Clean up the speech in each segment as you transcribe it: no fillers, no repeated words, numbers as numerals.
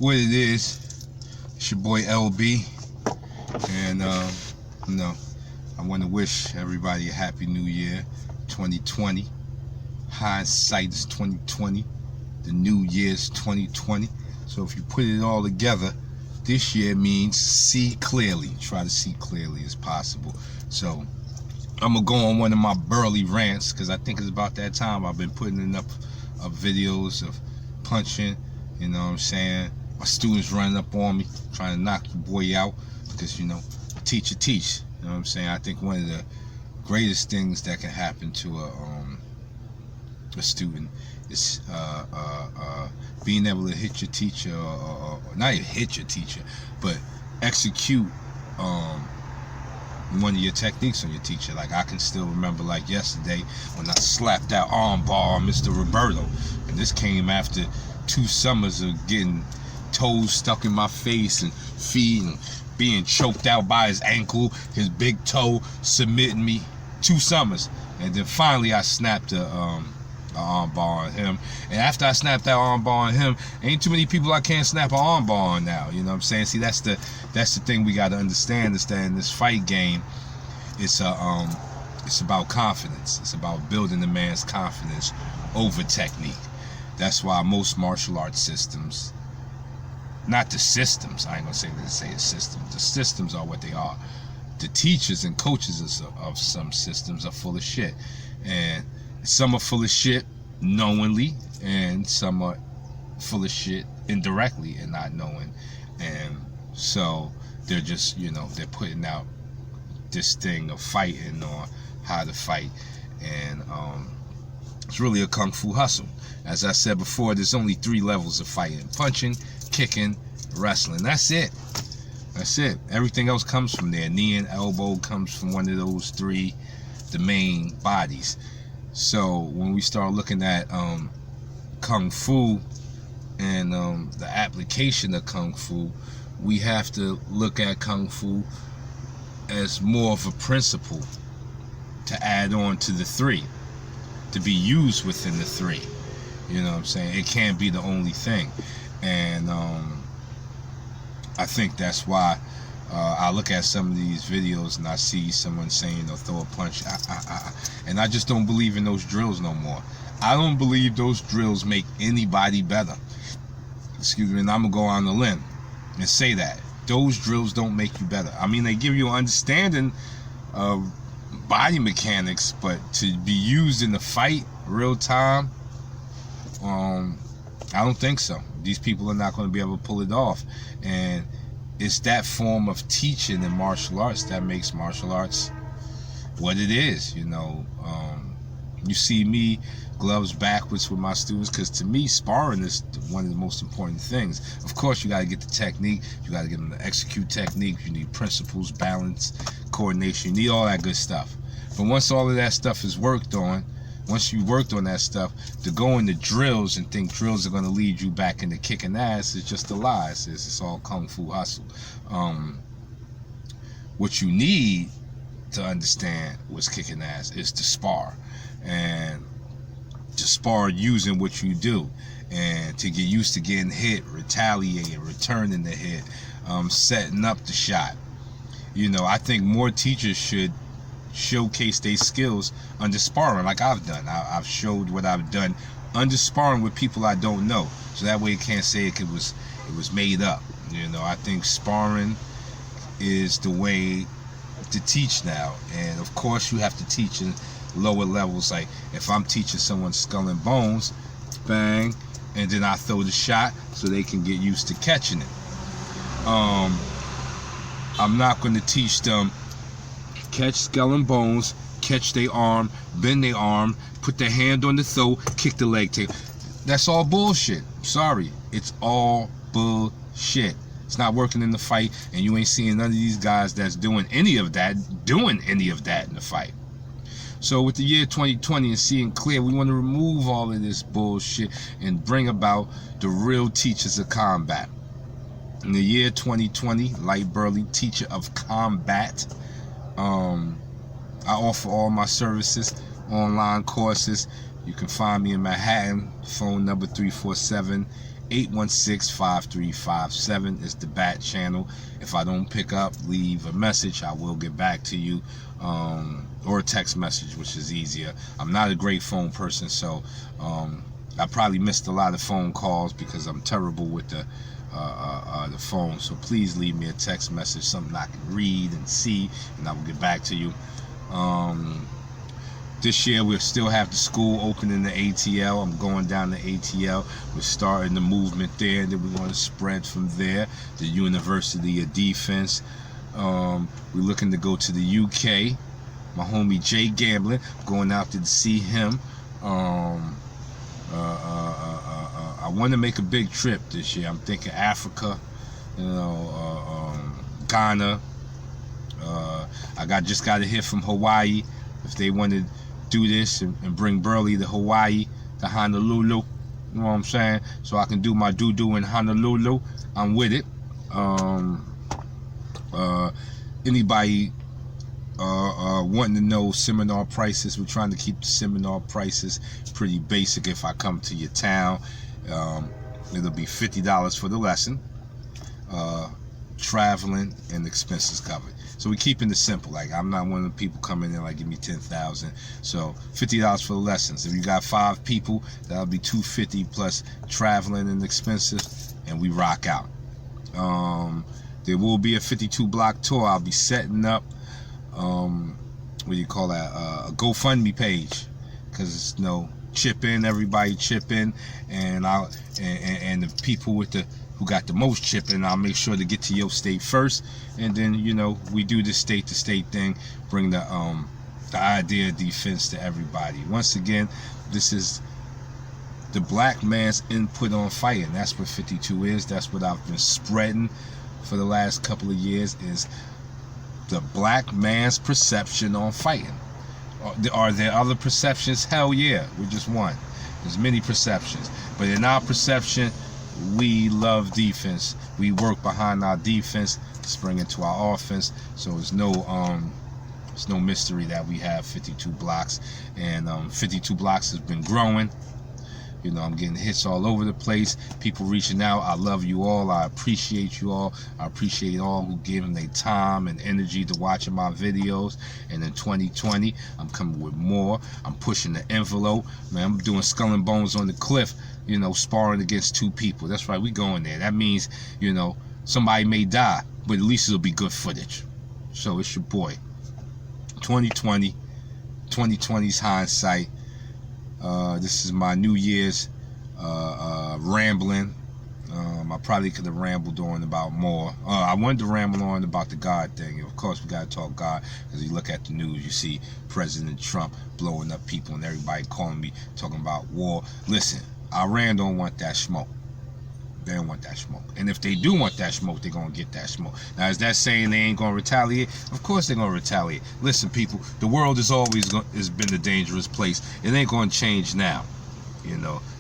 what it is. It's your boy LB, and you know, I want to wish everybody a happy New Year, 2020. Hindsight is 2020. The New Year's 2020. So if you put it all together, this year means see clearly. Try to see clearly as possible. So I'm gonna go on one of my Burly rants because I think it's about that time. I've been putting enough of videos of punching, you know what I'm saying? My students running up on me, trying to knock your boy out because, you know, teacher teach. You know what I'm saying? I think one of the greatest things that can happen to a student is being able to hit your teacher, or not even hit your teacher, but execute one of your techniques on your teacher. Like I can still remember like yesterday when I slapped that arm bar on Mr. Roberto, and this came after 2 summers of getting toes stuck in my face and feet and being choked out by his ankle, his big toe submitting me. 2 summers, and then finally I snapped a arm bar on him. And after I snapped that arm bar on him, ain't too many people I can't snap an arm bar on now. You know what I'm saying? See, that's the thing we got to understand, is that in this fight game, it's about confidence. It's about building a man's confidence over technique. That's why most martial arts systems, not the systems, I ain't gonna say it's systems. The systems are what they are. The teachers and coaches of some systems are full of shit. And some are full of shit knowingly, and some are full of shit indirectly and not knowing. And so they're just, you know, they're putting out this thing of fighting or how to fight. And it's really a kung fu hustle. As I said before, there's only 3 levels of fighting: punching, kicking, wrestling. That's it. That's it. Everything else comes from there. Knee and elbow comes from one of those 3, the main bodies. So when we start looking at kung fu and the application of kung fu, we have to look at kung fu as more of a principle to add on to the 3, to be used within the 3. You know what I'm saying? It can't be the only thing. And I think that's why I look at some of these videos and I see someone saying they'll throw a punch, and I just don't believe in those drills no more. I don't believe those drills make anybody better. Excuse me, and I'm gonna go on the limb and say that those drills don't make you better. I mean, they give you an understanding of body mechanics, but to be used in the fight, real time, I don't think so. These people are not going to be able to pull it off. And it's that form of teaching in martial arts that makes martial arts what it is. You know, you see me gloves backwards with my students, because to me sparring is one of the most important things. Of course, you got to get the technique, you got to get them to execute technique, you need principles, balance, coordination, you need all that good stuff. But once all of that stuff is worked on, once you worked on that stuff, to go into drills and think drills are going to lead you back into kicking ass is just a lie. It's all kung fu hustle. What you need to understand what's kicking ass is to spar, and to spar using what you do, and to get used to getting hit, retaliating, returning the hit, setting up the shot. You know, I think more teachers should showcase their skills under sparring, like I've done. I've showed what I've done under sparring with people I don't know, so that way you can't say it was made up. You know, I think sparring is the way to teach now. And of course you have to teach in lower levels. Like if I'm teaching someone skull and bones, bang, and then I throw the shot so they can get used to catching it. I'm not going to teach them catch skull and bones, catch their arm, bend their arm, put their hand on the throat, kick the leg tape. That's all bullshit. Sorry, it's all bullshit. It's not working in the fight, and you ain't seeing none of these guys that's doing any of that in the fight. So with the year 2020 and seeing clear, we want to remove all of this bullshit and bring about the real teachers of combat. In the year 2020, Light Burly, teacher of combat. I offer all my services, online courses. You can find me in Manhattan, phone number 347 816-5357 is the bat channel. If I don't pick up, leave a message. I will get back to you, or a text message, which is easier. I'm not a great phone person, so I probably missed a lot of phone calls because I'm terrible with the phone. So please leave me a text message, something I can read and see, and I will get back to you. This year we'll still have the school open in the ATL. I'm going down to ATL. We're starting the movement there, and then we're going to spread from there. The University of Defense. We're looking to go to the UK. My homie Jay Gamblin, going out to see him. I want to make a big trip this year. I'm thinking Africa, Ghana. I just got a hit from Hawaii. If they want to do this and bring Burly to Hawaii, to Honolulu, you know what I'm saying? So I can do my doo-doo in Honolulu, I'm with it. Anybody wanting to know seminar prices, we're trying to keep the seminar prices pretty basic. If I come to your town, it'll be $50 for the lesson, traveling and expenses covered. So we're keeping it simple. Like, I'm not one of the people coming in like, give me 10,000. So $50 for the lessons. If you got 5 people, that'll be $250 plus traveling and expenses, and we rock out. There will be a 52 block tour. I'll be setting up what do you call that, a GoFundMe page, because it's chip in, everybody chip in, and and the people with who got the most chip in, I'll make sure to get to your state first, and then we do the state to state thing, bring the idea of defense to everybody. Once again, this is the black man's input on fighting. That's what 52 is. That's what I've been spreading for the last couple of years, is the black man's perception on fighting. Are there other perceptions? Hell yeah, we're just one. There's many perceptions, but in our perception, we love defense. We work behind our defense to spring into our offense. So it's no mystery that we have 52 blocks, and 52 blocks has been growing. I'm getting hits all over the place. People reaching out. I love you all. I appreciate you all. I appreciate all who giving their time and energy to watching my videos. And in 2020, I'm coming with more. I'm pushing the envelope. Man, I'm doing skull and bones on the cliff, sparring against 2 people. That's right, we going there. That means, somebody may die, but at least it'll be good footage. So it's your boy. 2020's hindsight. This is my New Year's rambling. I probably could have rambled on about more. I wanted to ramble on about the God thing. Of course, we got to talk God, because you look at the news, you see President Trump blowing up people and everybody calling me, talking about war. Listen, Iran don't want that smoke. They don't want that smoke. And if they do want that smoke, they're going to get that smoke. Now, is that saying they ain't going to retaliate? Of course they're going to retaliate. Listen, people, the world has been a dangerous place. It ain't going to change now.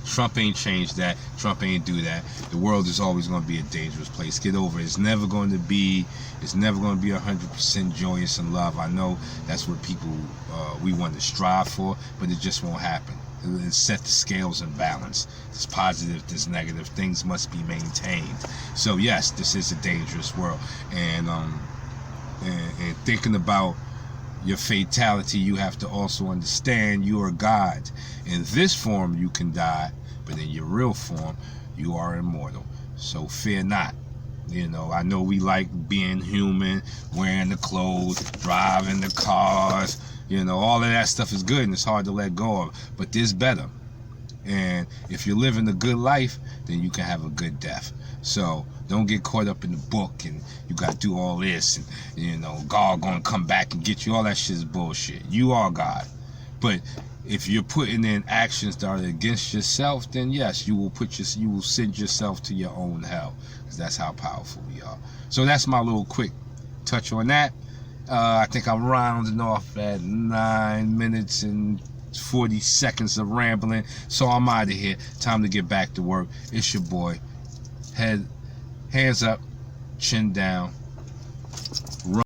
Trump ain't changed that. Trump ain't do that. The world is always going to be a dangerous place. Get over it. It's never going to be 100% joyous and love. I know that's what people, we want to strive for, but it just won't happen. It set the scales in balance. There's positive, there's negative. Things must be maintained. So yes, this is a dangerous world. And thinking about your fatality, you have to also understand you are God. In this form you can die, but in your real form you are immortal. So fear not. I know we like being human, wearing the clothes, driving the cars. All of that stuff is good and it's hard to let go of, but there's better. And if you're living a good life, then you can have a good death. So don't get caught up in the book and you got to do all this and, God going to come back and get you. All that shit is bullshit. You are God. But if you're putting in actions that are against yourself, then yes, you will send yourself to your own hell, because that's how powerful we are. So that's my little quick touch on that. I think I'm rounding off at 9 minutes and 40 seconds of rambling. So I'm out of here. Time to get back to work. It's your boy. Hands up, chin down.